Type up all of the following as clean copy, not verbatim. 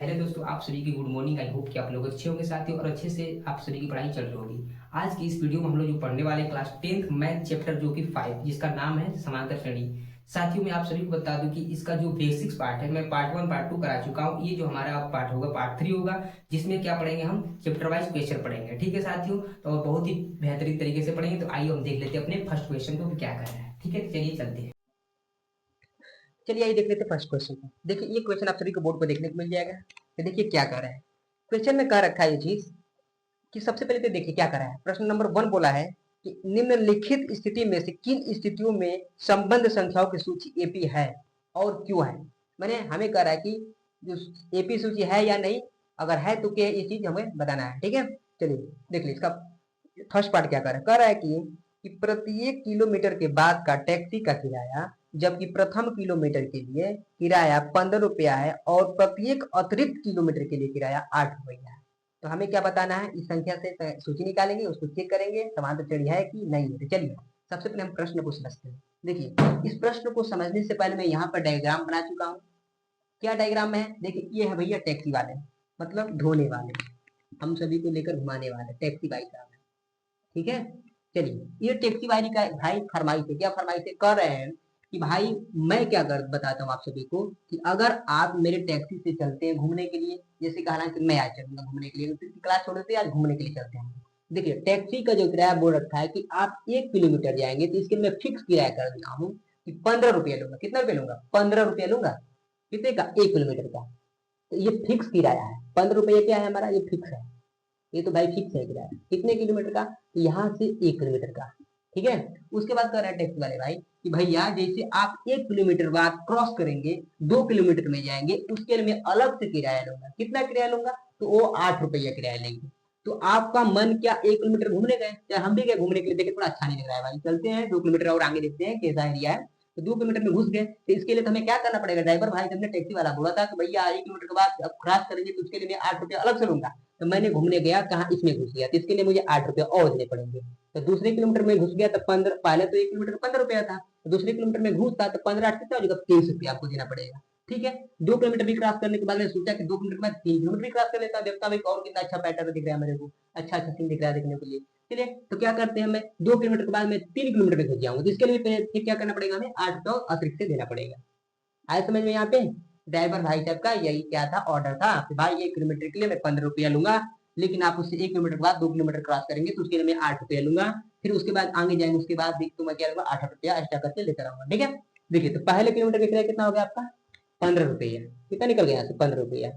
Hello दोस्तों, आप सभी की गुड मॉर्निंग। आई होप कि आप लोग अच्छे होंगे साथियों और अच्छे से आप सभी की पढ़ाई चल रही होगी। आज की इस वीडियो में हम लोग जो पढ़ने वाले क्लास 10th मैथ चैप्टर जो कि 5 जिसका नाम है समांतर श्रेणी। साथियों मैं आप सभी को बता दूं कि इसका जो बेसिक्स पार्ट है मैं पार्ट 1 पार्ट 2 करा चुका हूँ। ये जो हमारा पार्ट होगा पार्ट 3 होगा, जिसमें क्या पढ़ेंगे हम चैप्टर वाइज क्वेश्चन पढ़ेंगे। ठीक है साथियों, तो बहुत ही बेहतरीन तरीके से पढ़ेंगे। तो आइए हम देख लेते हैं अपने फर्स्ट क्वेश्चन को क्या कर रहा है। ठीक है, चलिए चलते हैं। चलिए आइए देख लेते हैं फर्स्ट क्वेश्चन को। देखिए ये क्वेश्चन आप सभी को बोर्ड पर देखने को मिल जाएगा। तो देखिए क्या कर रहा है क्वेश्चन में, कह रखा है ये चीज कि सबसे पहले तो देखिए क्या कर रहा है। प्रश्न नंबर 1 बोला है कि निम्नलिखित स्थिति में से किन स्थितियों में संबंध संख्याओं की सूची एपी है और क्यों है। मैंने हमें कह रहा है कि जो एपी सूची है या नहीं, अगर है तो क्या ये चीज हमें बताना है। ठीक है, चलिए देख लीजिए इसका फर्स्ट पार्ट क्या कर रहा है। कह रहा है कि प्रत्येक किलोमीटर के बाद का टैक्सी का किराया, जबकि प्रथम किलोमीटर के लिए किराया 15 रुपया है और प्रत्येक अतिरिक्त किलोमीटर के लिए किराया 8 रुपया है। तो हमें क्या बताना है, इस संख्या से सूची निकालेंगे, उसको चेक करेंगे समांतर श्रेणी है कि नहीं है। तो चलिए सबसे पहले हम प्रश्न को समझते हैं। देखिए इस प्रश्न को समझने से पहले मैं यहाँ पर डायग्राम बना चुका हूँ। क्या डायग्राम में है, देखिए ये है भैया टैक्सी वाले, मतलब ढोने वाले, हम सभी को लेकर घुमाने वाले टैक्सी भाई साहब। ठीक है, चलिए ये टैक्सी वाली का भाई फरमाइश है। क्या फरमाइश है, कर रहे हैं कि भाई मैं क्या कर बताता हूँ आप सभी को कि अगर आप मेरे टैक्सी से चलते हैं घूमने के लिए, जैसे कहा कि मैं आज चलूंगा घूमने के लिए, तो क्लास छोड़ देते आज घूमने के लिए चलते हैं। देखिए टैक्सी का जो किराया बोल रखा है कि आप 1 किलोमीटर जाएंगे, तो इसके लिए मैं फिक्स किराया कर दिया हूँ कि 15 रुपया लूंगा। कितना रुपया लूंगा, 15 रुपया लूंगा। कितने का, 1 किलोमीटर का। तो ये फिक्स किराया है, 15 रुपया क्या है हमारा, ये फिक्स है। ये तो भाई फिक्स है किराया। कितने किलोमीटर का, तो यहाँ से 1 किलोमीटर का। ठीक है, उसके बाद कह रहा है टैक्सी वाले भाई कि भैया जैसे आप 1 किलोमीटर बाद क्रॉस करेंगे, 2 किलोमीटर में जाएंगे, उसके लिए मैं अलग से किराया लूंगा। कितना किराया लूंगा, तो वो 8 रुपया किराया लेंगे। तो आपका मन क्या, 1 किलोमीटर घूमने गए, चाहे हम भी गए घूमने के लिए, देखे थोड़ा अच्छा नहीं लग रहा है भाई, चलते हैं 2 किलोमीटर और आगे देखते हैं कैसा एरिया है। तो 2 किलोमीटर में घुस गए, तो इसके लिए तो हमें क्या करना पड़ेगा, ड्राइवर भाई हमने टैक्सी वाला बोला था कि भैया 1 किलोमीटर के बाद अब क्रॉस करेंगे तो उसके लिए मैं 8 रुपया अलग से लूंगा। तो मैंने घूमने गया कहा, इसमें घुस गया, तो इसके लिए मुझे 8 रुपया और देने पड़ेंगे। तो दूसरे किलोमीटर में घुस गया तो 15, पहले तो 1 किलोमीटर 15 रुपया था, तो दूसरे किलोमीटर में घुसता तो 15 कितना हो जाएगा, 23 रुपया आपको देना पड़ेगा। ठीक है, 2 किलोमीटर भी क्रॉस करने के बाद मैंने सोचा कि 2 किलोमीटर के बाद 3 किलोमीटर भी क्रॉस कर लेता, देखता हूँ और कितना अच्छा पैटर्न दिख रहा है मेरे को, अच्छा अच्छा सीन दिख रहा है देखने के लिए। चलिए तो क्या करते हैं, मैं 2 किलोमीटर के बाद मैं 3 किलोमीटर में घुस जाऊंगा, तो इसके लिए फिर क्या करना पड़ेगा, हमें 8 रुपया अतिरिक्त से देना पड़ेगा। आए समझ में यहाँ पे, ड्राइवर भाई साहब का यही क्या था, ऑर्डर था कि भाई 1 किलोमीटर के लिए मैं 15 रुपया लूंगा, लेकिन आप उससे 1 किलोमीटर के बाद 2 किलोमीटर क्रॉस करेंगे तो उसके लिए मैं 8 रुपया लूंगा। फिर उसके बाद आगे जाएंगे, उसके बाद तो मैं क्या लूंगा, 8 रुपया एक्स्ट्रा करके लेकर आऊंगा। ठीक है, देखिए तो पहले किलोमीटर का किराया कितना हो गया आपका, 15 रुपया। कितना निकल गया यहाँ से, 15 रुपया।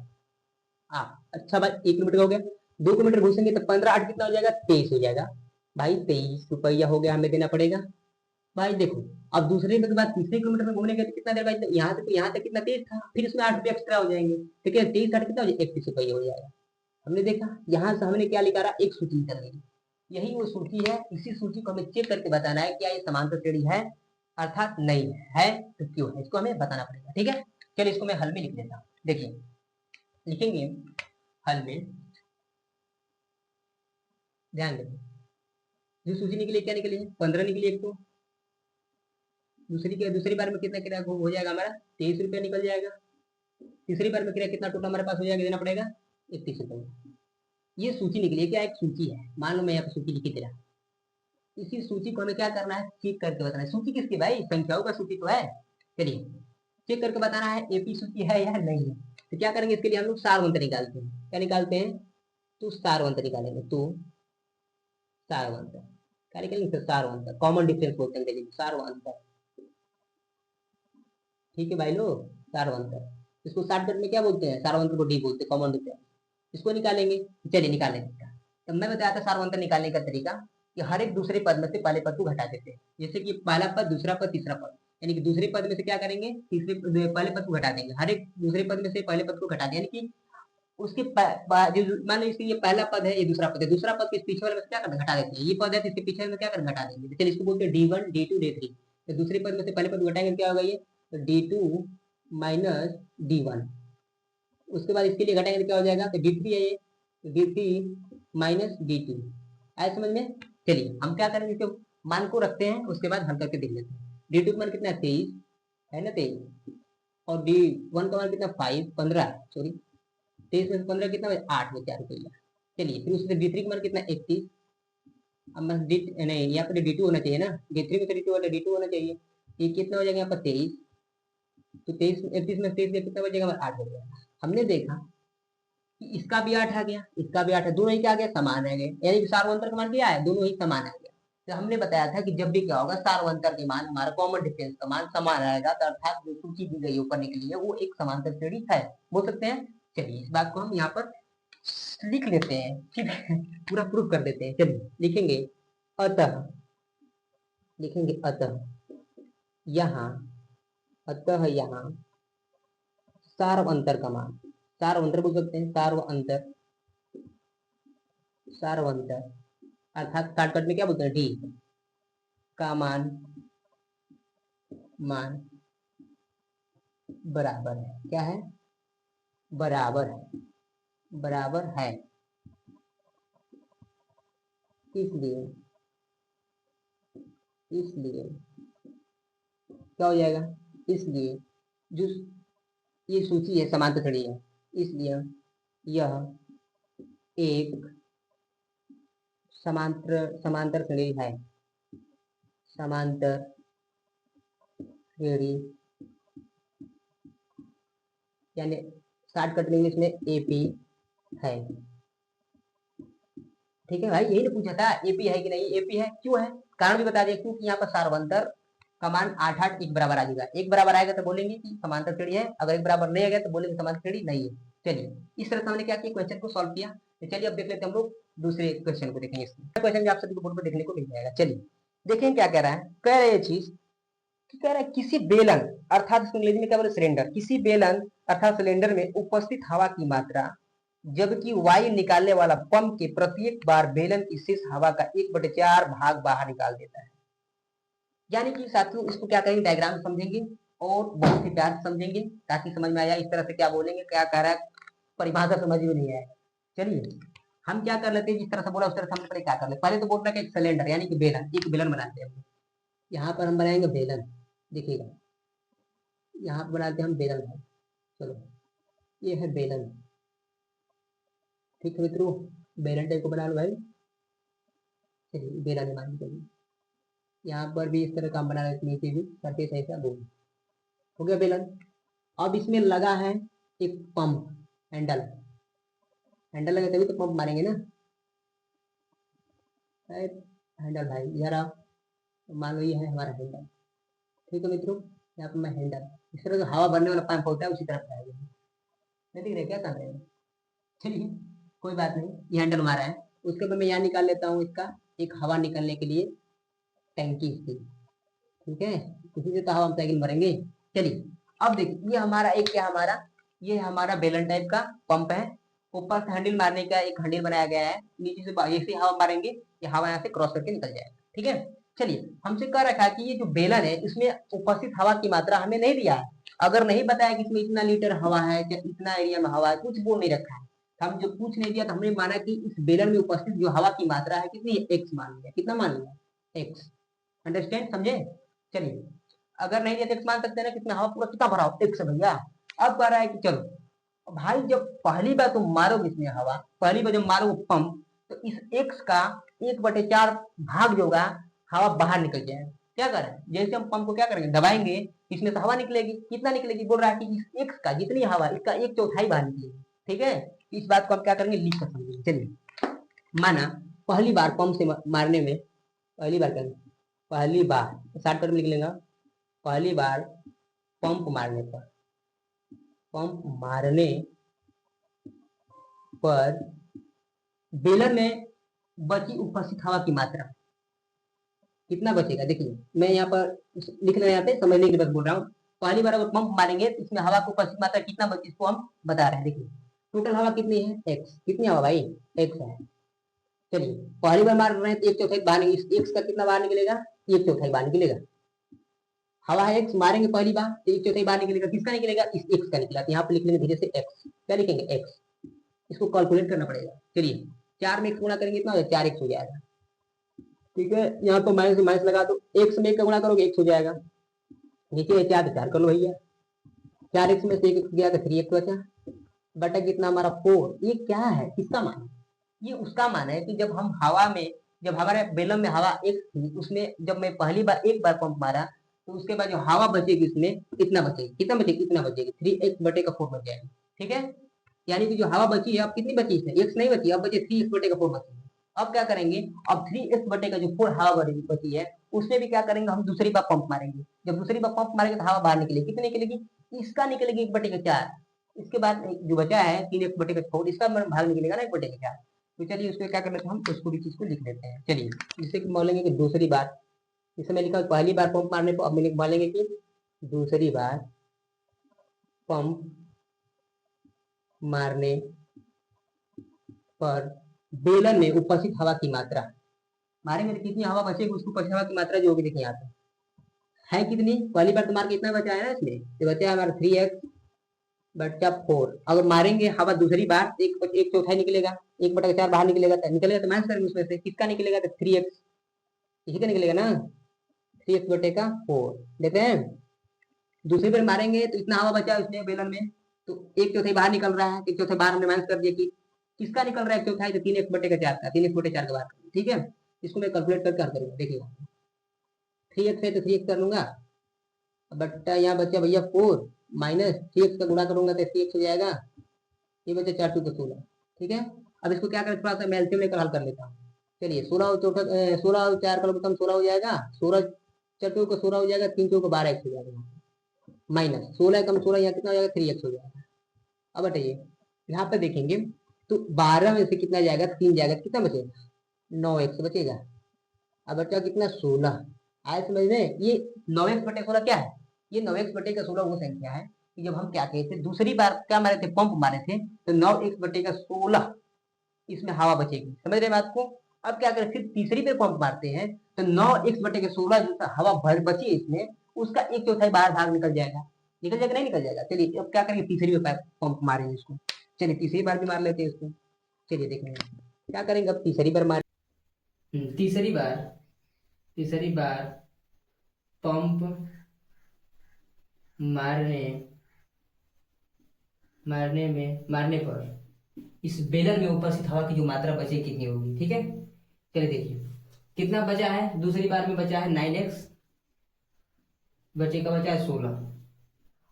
हाँ अच्छा भाई, 1 किलोमीटर का हो गया। 2 किलोमीटर घुसेंगे तो 15 8 कितना हो जाएगा, 23 हो जाएगा। भाई 23 रुपया हो गया, हमें देना पड़ेगा। भाई देखो, अब दूसरे के बाद तीसरे किलोमीटर में घूमने का कितना देर भाई, यहाँ से कितना तेज था, फिर इसमें 8 रुपया एक्स्ट्रा हो जाएंगे। ठीक है, 23 8 कितना हो जाएगा, 31 रुपया हो जाएगा। हमने देखा यहाँ से हमने क्या निकाला, एक सूची निकल गई। यही वो सूची है, इसी सूची को हमें चेक करके बताना है क्या ये समांतर श्रेणी है अर्थात नहीं है, तो क्यों है, इसको हमें बताना पड़ेगा। ठीक है, चलिए इसको मैं हल में लिख देता हूँ। देखिए लिखेंगे हल में, ध्यान देंगे। जो सूची निकली क्या निकली है, 15 निकली एक तो, दूसरी बार में कितना किराया हो जाएगा हमारा, 23 रुपया निकल जाएगा। तीसरी बार में किराया कितना टोटल हमारे पास हो जाएगा, देना पड़ेगा 31 रुपया। ये सूची निकली, क्या एक सूची है, मान लो मैं यहाँ पे सूची लिखी दे रहा। इसी सूची को हमें क्या करना है, चेक करके बताना है। सूची किसकी भाई, संख्याओं का सूची तो है। चलिए चेक करके बताना है एपी सूची है या नहीं है। तो क्या करेंगे, इसके लिए हम लोग सारवंत निकालते हैं। क्या निकालते हैं, तो सारवंत निकालेंगे, तो सारवंत क्या निकालेंगे, सारवंत, कॉमन डिफरेंस बोलते हैं अंग्रेजी में, सारवंत। ठीक है भाई लोग, सारवंत इसको शॉर्टकट में क्या बोलते हैं, सारवंत को डी बोलते हैं, कॉमन डिफरेंस। इसको निकालेंगे, चलिए निकालेंगे इसका। तो मैं बताया था सारवंत निकालने का तरीका कि हर एक दूसरे पद में से पहले पद को घटा देते हैं। जैसे कि पहला पद, दूसरा पद, तीसरा पद, यानी कि दूसरे पद में से क्या करेंगे, पहले पद को घटा देंगे। हर एक दूसरे पद में से पहले पद को घटा दें, यानी कि उसके मान लो इसके ये पहला पद है, ये दूसरा पद है, दूसरा पद के पीछे वाले में से क्या करना, घटा देते हैं। ये पद है तो इसके पीछे में क्या करना, घटा देंगे। तो चलिए इसको बोलते हैं D1 D2 D3। तो दूसरे पद में से पहले पद घटाएंगे, क्या होगा ये, तो D2 माइनस D1। उसके बाद इसके लिए घटाएंगे तो क्या हो जाएगा, तो D3 है ये, तो D3 माइनस D2। आए समझ में। चलिए हम क्या करेंगे, इसके मान को रखते हैं, उसके बाद हम करके देख लेते हैं। D2 का मान कितना है, 23 है ना, 23। और D1 का मान कितना, 5 15 सॉरी 23 में से 15 कितना बचे? 8 में 4 रुपया। चलिए फिर उससे D3 का मान कितना? 31। अब बस डी नहीं, यहाँ पर D2 होना चाहिए ना, D3 में से D2 होना चाहिए। ये कितना हो जाएगा यहाँ पर? 23। तो 23 31 में 23 कितना बचेगा? 8 बचेगा। हमने देखा कि इसका भी 8 आ गया, इसका भी 8 है, दोनों ही क्या आ गया? समान आ गए, यानी कि सार्वंतर का मान क्या है? दोनों ही समान आ गया। तो हमने बताया था कि जब भी क्या होगा, सार्वंतर के मान, हमारा कॉमन डिफरेंस का मान समान आएगा, तो अर्थात जो सूची दी गई ऊपर के लिए वो एक समांतर श्रेणी है, बोल सकते हैं। चलिए इस बात को हम यहाँ पर लिख लेते हैं, ठीक है, पूरा प्रूफ कर देते हैं। चलिए लिखेंगे अतः, लिखेंगे अतः यहाँ, अतः यहाँ सार्व अंतर का मान, सार्व अंतर बोल सकते हैं, सार्व अंतर, सार्व अंतर अर्थात शॉर्टकट में क्या बोलते हैं? डी का मान, मान बराबर है, क्या है? बराबर है, बराबर है। इसलिए, इसलिए क्या हो जाएगा? इसलिए जो ये सूची है समांतर श्रेणी है, इसलिए यह एक समांतर श्रेणी है, समांतर श्रेणी, यानी शॉर्टकट में इंग्लिश में एपी है। ठीक है भाई, यही ने पूछा था एपी है कि नहीं। एपी है, क्यों है? कारण भी बता दिया, क्योंकि यहाँ पर सार्वंतर का मान 8 8 एक बराबर आ जाएगा। एक बराबर आएगा तो बोलेंगे कि समांतर श्रेणी है, अगर एक बराबर नहीं आएगा तो बोलेंगे समांतर श्रेणी नहीं है। चलिए इस तरह से हमने क्या किया, क्वेश्चन को सॉल्व किया। तो चलिए अब देख लेते हैं हम लोग दूसरे क्वेश्चन को, देखेंगे इसमें क्वेश्चन भी आप सभी को बोर्ड पर देखने को मिल जाएगा। चलिए देखें क्या कह रहा है। कह रहा है ये चीज कि कह रहा है किसी बेलन अर्थात इसको अंग्रेजी में क्या बोले? सिलेंडर। किसी बेलन अर्थात सिलेंडर में उपस्थित हवा की मात्रा जबकि वायु निकालने वाला पंप के प्रत्येक बार बेलन की शेष हवा का 1/4 भाग बाहर निकाल देता है। यानी कि साथियों इसको क्या करेंगे, डायग्राम समझेंगे और बहुत ही प्यार से समझेंगे ताकि समझ में आया। इस तरह से क्या बोलेंगे, क्या कह रहा है, परिभाषा समझ में नहीं आएगा। चलिए हम क्या कर लेते हैं, जिस तरह से बोला उस तरह से हम पहले क्या कर लेते, पहले तो बोल रहा है कि सिलेंडर यानी कि बेलन, एक बेलन बनाते हैं। यहाँ पर हम बनाएंगे बेलन, देखिएगा यहाँ पर बनाते हैं हम बेलन है। चलो ये है बेलन, ठीक है मित्रों, बेलन टाइप को बना लो भाई। चलिए बेलन मान लीजिए, यहाँ पर भी इस तरह का हम बना लेते, नीचे भी करके सही से बोल हो गया बेलन। अब इसमें लगा है एक पंप, हैंडल, हैंडल लगे तभी तो पंप मारेंगे ना। हैंडल भाई जरा मान लो ये है हमारा हैंडल, ठीक है मित्रों। यहाँ पर मैं हैंडल, इस तरह से हवा भरने वाला पंप होता है उसी तरह से आएगा। नहीं दिख रहे क्या कर रहे हैं? चलिए कोई बात नहीं, ये हैंडल हमारा है। उसके बाद मैं यहाँ निकाल लेता हूँ इसका एक हवा निकलने के लिए टैंकी इसकी, ठीक है, इसी से तो हवा हम साइकिल भरेंगे। चलिए अब देखिए ये हमारा एक क्या, हमारा ये हमारा बेलन टाइप का पंप है। ऊपर से हैंडल मारने का एक हैंडल बनाया गया है, नीचे से ऐसे हवा मारेंगे ये हवा यहाँ से क्रॉस करके निकल जाएगा, ठीक है। चलिए हमसे कह रखा है कि ये जो बेलन है इसमें उपस्थित हवा की मात्रा हमें नहीं दिया है। अगर नहीं बताया कि इसमें इतना लीटर हवा है या इतना एरिया में हवा है, कुछ बोल नहीं रखा है, हम जो पूछ नहीं दिया तो हमने माना कि इस बेलन में उपस्थित जो हवा की मात्रा है कितनी है, एक्स मान लिया। कितना मान लिया? एक्स। अंडरस्टैंड, समझे? चलिए अगर नहीं दिया तो एक्स मान सकते हैं ना, कितना हवा पूरा कितना भरा हो, एक्स भैया। अब कह रहा है कि चलो भाई जब पहली बार तुम मारोगे इसमें हवा, पहली बार जब मारोगे पंप, तो इस एक्स का 1/4 भाग जो होगा हवा बाहर निकल जाएगा। क्या करें, जैसे हम पंप को क्या करेंगे, दबाएंगे, इसमें से हवा निकलेगी। कितना निकलेगी? बोल रहा है कि इस एक्स का जितनी हवा, इसका 1/4 बाहर निकलेगी, ठीक है। इस बात को हम क्या करेंगे, लिख कर समझेंगे। चलिए माना पहली बार पंप से मारने में, पहली बार करेंगे, पहली बार शॉर्टकट में लिख लेगा, पहली बार पंप मारने पर, पंप मारने पर बेलन में बची उपस्थित हवा की मात्रा कितना बचेगा। देखिए मैं यहाँ पर लिख रहा हूँ, यहाँ पे समझने के लिए बस बोल रहा हूँ। पहली बार अगर पंप मारेंगे तो इसमें हवा की उपस्थित मात्रा कितना बची, इसको हम बता रहे हैं। देखिए टोटल हवा कितनी है, एक्स। कितनी हवा भाई, एक्स है। चलिए पहली बार मार रहे हैं तो 1/4 बाहर निकलेगा, एक्स का कितना बाहर निकलेगा, 1/4 बाहर निकलेगा। हवा है एक्स, मारेंगे पहली बार तो 1/4 बाहर निकलेगा, किसका निकलेगा, इस एक्स का निकला। यहाँ पे लिख लेंगे धीरे से एक्स, क्या लिखेंगे, एक्स। इसको कैलकुलेट करना पड़ेगा। चलिए 4 में एक्स गुणा करेंगे इतना 4 एक्स हो जाएगा, ठीक है। यहाँ तो माइनस माइनस लगा दो, एक्स में एक का गुणा करोगे एक्स हो जाएगा, नीचे 4 तो 4 कर लो भैया, 4 एक्स में से 1 एक्स गया तो 3 एक्स बचा, बटा कितना हमारा 4, ये क्या है, किसका मान है? ये उसका मान है कि जब हम हवा में, जब हमारे बेलम में हवा एक थी, उसमें जब मैं पहली बार एक बार पंप मारा, तो उसके बाद जो हवा बचेगी उसमें इतना बचेगी, कितना बचेगी, इतना बचेगी, 3x/4 बच जाएगी। ठीक है, यानी कि जो हवा बची है अब कितनी बची, इसमें x नहीं बची, अब बचे 3x/4 बची। अब क्या करेंगे, अब 3x/4 हवा बची है, उसमें भी क्या करेंगे, हम दूसरी बार पंप मारेंगे। जब दूसरी बार पंप मारेंगे तो हवा बाहर निकलेगी, कितनी निकलेगी, इसका निकलेगी 1/4। इसके बाद जो बचा है 3x/4, इसका भाग निकलेगा ना 1/4। तो चलिए उसको क्या कर लेते हैं, हम उसको भी चीज को लिख लेते हैं। चलिए जिससे कि बोलेंगे कि दूसरी बार, इसे मैं लिखा पहली बार पंप मारने को, अब मैं बोलेंगे कि दूसरी बार पंप मारने पर बेलन में उपस्थित हवा की मात्रा, मारेंगे तो कितनी हवा बचेगी, उसको उपस्थित हवा की मात्रा जो होगी, देखिए यहाँ पे है कितनी, पहली बार तो मार के इतना बचा है ना, इसमें तो बचा है हमारा 3x/4। अगर मारेंगे हवा दूसरी बार, एक चौथाई निकलेगा, 1/4 बाहर निकलेगा, तो माइनस करेंगे उसमें से, किसका निकलेगा, तो 3x, इसी का निकलेगा ना, 3x/4। देखते हैं दूसरी बार मारेंगे तो इतना हवा बचा उसमें बेलन में, तो एक चौथाई बाहर निकल रहा है, एक चौथाई बाहर हमने माइनस कर दिया कि किसका निकल रहा है एक चौथाई, तो 3x/4 का, 3x/4 का बाहर। ठीक है, इसको मैं कैलकुलेट करके हल करूंगा, देखिएगा 3x है तो 3x कर लूंगा, बट्टा यहाँ बचा भैया 4, माइनस 3x का गुणा करूंगा तो 3x हो जाएगा, ये बचा 4 2 16। ठीक है, अब इसको क्या करें, थोड़ा सा मैं एलसीएम लेकर हल कर लेता हूँ। चलिए 16 और 4 का मतलब 16 हो जाएगा, 16 4 2 का 16 हो जाएगा, 3 2 का 12x हो जाएगा, माइनस 16 कम 16 यहाँ कितना हो जाएगा, 3x हो जाएगा। अब बताइए यहाँ पे देखेंगे तो 12 में से कितना जाएगा, 3 जाएगा, कितना बचेगा, 9x बचेगा। अब बचा कितना, 16। आए समझ में, ये 9x/16 क्या है, ये 9x/16 वो संख्या है कि जब हम क्या कहते थे, दूसरी बार क्या मारे थे, पंप मारे थे, तो 9x/16 इसमें हवा बचेगी, समझ रहे बात को। अब क्या करें, फिर तीसरी बार पंप मारते हैं तो 9x/16 जो हवा बची है इसमें, उसका एक चौथाई बाहर भाग निकल जाएगा, निकल जाएगा नहीं निकल जाएगा। चलिए अब क्या करेंगे, तीसरी बार पंप मारेंगे इसको, चलिए तीसरी बार भी मार लेते हैं इसको। चलिए देखेंगे क्या करेंगे, अब तीसरी बार मार, तीसरी बार पंप मारने पर इस बेलर में उपस्थित हवा की जो मात्रा बचे कितनी होगी। ठीक है, चलिए देखिए कितना बचा है, दूसरी बार में बचा है 9x, बचा है 16।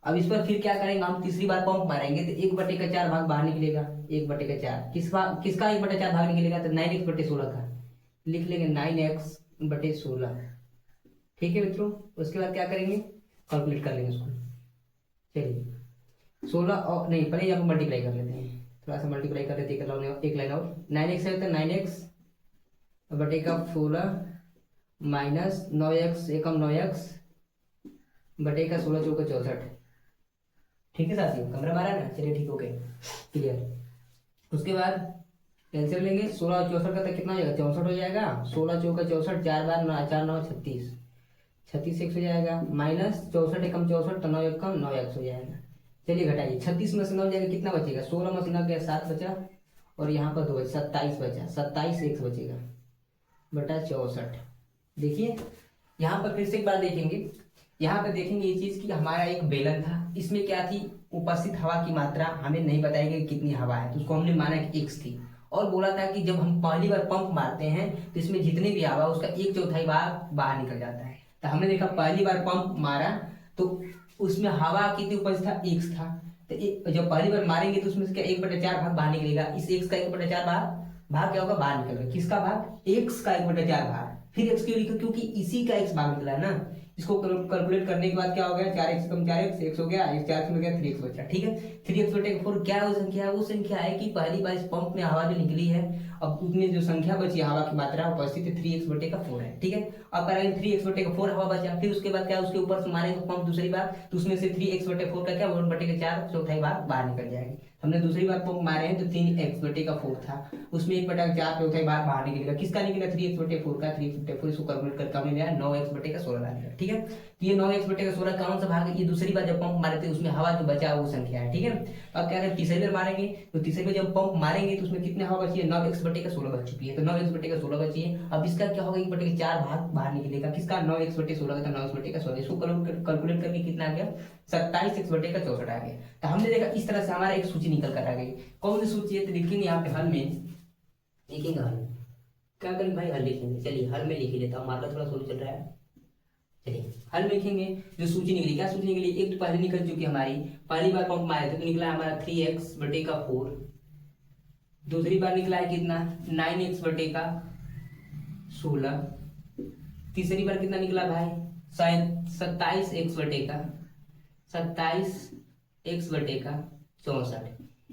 अब इस पर फिर क्या करेंगे, हम तीसरी बार पंप मारेंगे तो 1/4 भाग बाहर निकलेगा, 1/4 किसका 1/4 भाग निकलेगा, तो 9x/16 का, लिख लेंगे 9x/16। ठीक है मित्रों, उसके बाद क्या करेंगे, कैलकुलेट कर लेंगे उसको। चलिए 16 और नहीं, पहले यहाँ पर मल्टीप्लाई कर लेते हैं, थोड़ा सा मल्टीप्लाई कर लेते हैं, एक लाइन और 9x है तो 9x/16 माइनस 9x एकम 9x/16 चौका 64। ठीक है साथियों, कमरा 12 ना, चलिए ठीक हो गए, क्लियर। उसके बाद कैंसिल लेंगे, 16 और 64 का तो कितना हो जाएगा, 64 हो जाएगा, 16 चौका 64, 4 बार 4 9 36, 36x हो जाएगा, माइनस 64 एकम 64 तो 9 एकम 9x हो जाएगा। चलिए घटाइए, 36 में से 9 जाएगा, कितना बचेगा, 16 में से 9 गया 7 बचा, और यहाँ पर 2 बचा, 27 बचा, 27x बचेगा बटा 64। देखिए यहाँ पर फिर से एक बार देखेंगे, यहाँ पे देखेंगे ये चीज कि हमारा एक बेलन था, इसमें क्या थी, उपस्थित हवा की मात्रा हमें नहीं बताएगी कि कितनी हवा है, तो उसको हमने माना कि x थी, और बोला था कि जब हम पहली बार पंप मारते हैं तो इसमें जितनी भी हवा उसका एक चौथाई भाग बाहर निकल जाता है। तो हमने देखा पहली बार पंप मारा तो उसमें हवा कितनी उपस्थित था, x था, तो जब पहली बार मारेंगे तो उसमें से क्या 1/4 भाग बाहर निकलेगा, इस x का 1/4 भाग क्या होगा, बाहर निकलेगा, किसका भाग, x का 1/4 भाग। फिर x क्यों लिखो, क्योंकि इसी का x भाग निकला है ना। इसको कैलकुलेट करने के बाद क्या हो गया, 4x कम 4x, x हो गया, x 4 में गया 3x बचा। ठीक है, 3x/4 क्या वो संख्या है, वो संख्या है कि पहली बार इस पंप में हवा जो निकली है, अब उसमें जो संख्या बची हवा की मात्रा उपस्थित है 3x/4 है। ठीक है, अब करेंगे 3x/4 हवा बचा, फिर उसके बाद क्या उसके ऊपर से मारेंगे पंप दूसरी बार, तो उसमें से 3x/4 का क्या 1/4 चौथाई भाग बाहर निकल जाएगी। हमने दूसरी बार पंप मारे हैं तो 3x/4 था, उसमें 1/4 चौथाई भाग बाहर निकलेगा, किसका निकला 3x/4 का, 3x/4 इसको कैलकुलेट करके हमने 9x/16 ला लिया। ठीक है, तो ये 9x/16 कौन सा भाग है, ये दूसरी बार जब पंप मारे थे उसमें हवा जो बचा वो संख्या है, ठीक है। तो अब क्या करें, तीसरी बार मारेंगे, तो तीसरी बार जब पंप मारेंगे तो उसमें कितने हवा बची है, 9x/16 बच चुकी है, तो 9x/16 बची है। अब इसका क्या होगा, 1/4 भाग बाहर निकलेगा, किसका, 9x/16 का, 9x/16, इसको कैलकुलेट करके कितना आ गया, 27x/64 आ गया। तो हमने देखा इस तरह से हमारा एक सूची निकल कर आ गई। कौन सी सूची है, तो लिखेंगे यहाँ पे हल में, लिखेंगे हल, क्या करेंगे भाई, हल लिखेंगे। चलिए हल में लिख लेता हूँ, हमारा थोड़ा सोच चल रहा है। चलिए हल में लिखेंगे, जो सूची निकली, क्या सूची निकली, एक तो पहले निकल चुकी हमारी, पहली बार पंप मारे थे तो निकला हमारा 3x/4, दूसरी बार निकला है कितना, 9x/16, तीसरी बार कितना निकला भाई, शायद 27x/64।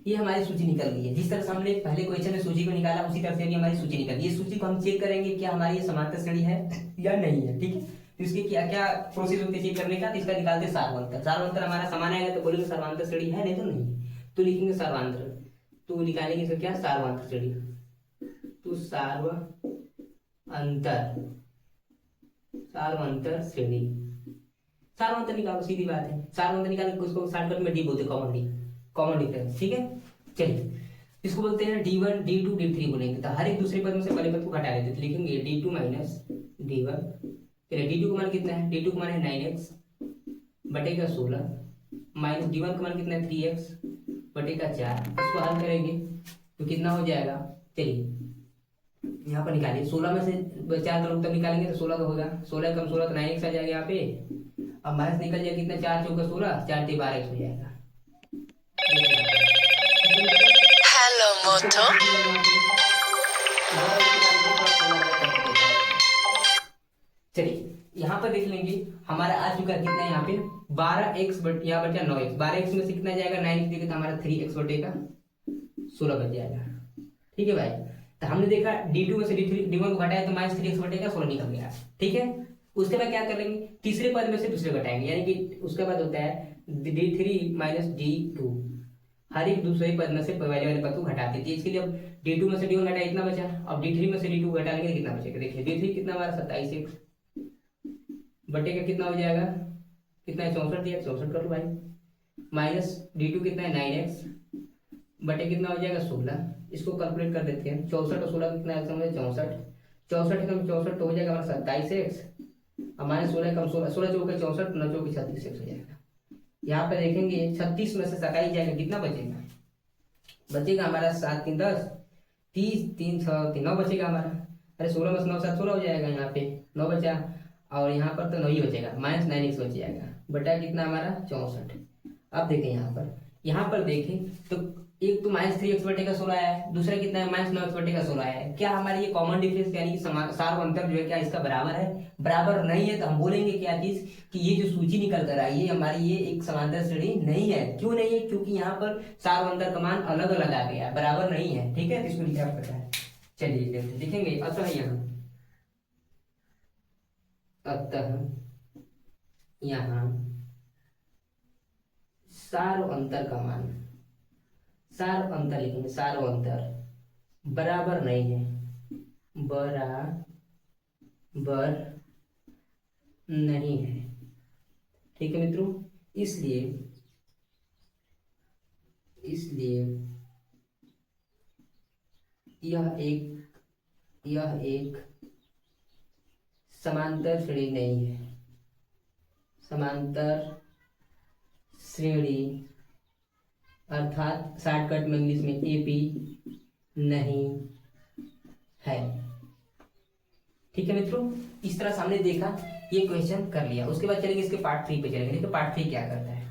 ये हमारी सूची निकल गई है। जिस तरह से हमने पहले क्वेश्चन में सूची को निकाला उसी तरह से अभी हमारी सूची निकल गई। ये सूची को हम चेक करेंगे क्या हमारी ये समांतर श्रेणी है या नहीं है, ठीक है। तो इसके क्या क्या प्रोसेस होती है चेक करने का, तो इसका निकालते हैं सार्वंतर। सार्वंतर हमारा समान आएगा तो बोलेंगे सर्वांतर श्रेणी है, नहीं तो नहीं, तो लिखेंगे सार्वंतर, तो निकालेंगे इसका क्या, सार्वंतर श्रेणी, तो सार्वंतर श्रेणी, सार्वंतर निकालो, सीधी बात है। सार्वंतर निकाल के उसको शॉर्टकट में डी बोलते हैं, कॉमन डिफरेंस, ठीक है। चलिए इसको बोलते हैं D1 D2 D3 बोलेंगे। तो हर एक दूसरे पद में से पहले पद को घटा लेते, तो लिखेंगे D2 माइनस D1। चलिए D2 का मान कितना है, D2 का मान है 9x/16 माइनस D1 का मान कितना है, 3x/4। इसको हल करेंगे तो कितना हो जाएगा, चलिए यहाँ पर निकालिए, 16 में से 4 करोड़ तक निकालेंगे तो 16 का होगा, 16 कम 16 तो 9x आ जाएगा यहाँ पे। अब माइनस निकल जाएगा कितना, 4 चौका 16, 4 × 12x हो जाएगा। हेलो मोटो। चलिए यहाँ पर देख लेंगे हमारा आ चुका है कितना, यहाँ पे 12x, यहाँ बचा 9x, 12x में से कितना जाएगा, 9x देगा तो हमारा 3x/16 बच जाएगा, ठीक है भाई। तो हमने देखा D2 में से D1 को घटाया तो माइनस 3x/16 निकल गया, ठीक है। उसके बाद क्या करेंगे, तीसरे पद में से दूसरे घटाएंगे, यानी कि उसके बाद होता है D3 माइनस D2, हर एक दूसरे पद में से पहले वाले पद को घटा देते हैं। इसके लिए अब D2 में से D1 घटाया इतना बचा, अब D3 में से D2 घटा लेंगे कितना बचेगा, देखिए D3 कितना हमारा 27x बटे का कितना हो जाएगा, कितना है 64 दिया, 64 कर लो भाई, माइनस D2 कितना है 9x बटे कितना हो जाएगा 16। इसको कैलकुलेट कर देते हैं, 64 और 16 कितना है, समझे 64, 64 कम 64 तो हो जाएगा हमारा 27x, और माइनस 16 कम 16, 16 चौके 64, 9 चौके 36x हो जाएगा। यहाँ पे देखेंगे 36 में से 27 जाएगा, कितना बचेगा, बचेगा हमारा 7 3 10, 30 3 6 3 9 बचेगा हमारा। अरे 16 में से 9 7 16 हो जाएगा, यहाँ पे 9 बचा, और यहाँ पर तो 9 ही बचेगा, माइनस 9x बच जाएगा, बटा कितना हमारा 64। अब देखें यहाँ पर देखें तो एक तो माइनस 3x/16 आया है, दूसरा कितना है, माइनस 9x/16 आया है। क्या हमारी ये कॉमन डिफरेंस यानी कि सार्वंतर जो है क्या इसका बराबर है, बराबर नहीं है, तो हम बोलेंगे क्या चीज कि ये जो सूची निकल कर आई है हमारी ये एक समांतर श्रेणी नहीं है। क्यों नहीं है, क्योंकि यहाँ पर सार्वंतर का मान अलग अलग आ गया, बराबर नहीं है, ठीक है। तो इसको लिखा पता है, चलिए लिखेंगे अतः यहाँ सार्वंतर का मान, सार्वंतर लिखेंगे, सार्वंतर बराबर नहीं है, बराबर नहीं है, ठीक है मित्रों। इसलिए यह एक समांतर श्रेणी नहीं है, समांतर श्रेणी अर्थात शॉर्टकट में इंग्लिश में AP नहीं है, ठीक है मित्रों। इस तरह से हमने देखा, ये क्वेश्चन कर लिया। उसके बाद चलेंगे इसके पार्ट 3 पे चलेंगे। देखो पार्ट 3 क्या करता है।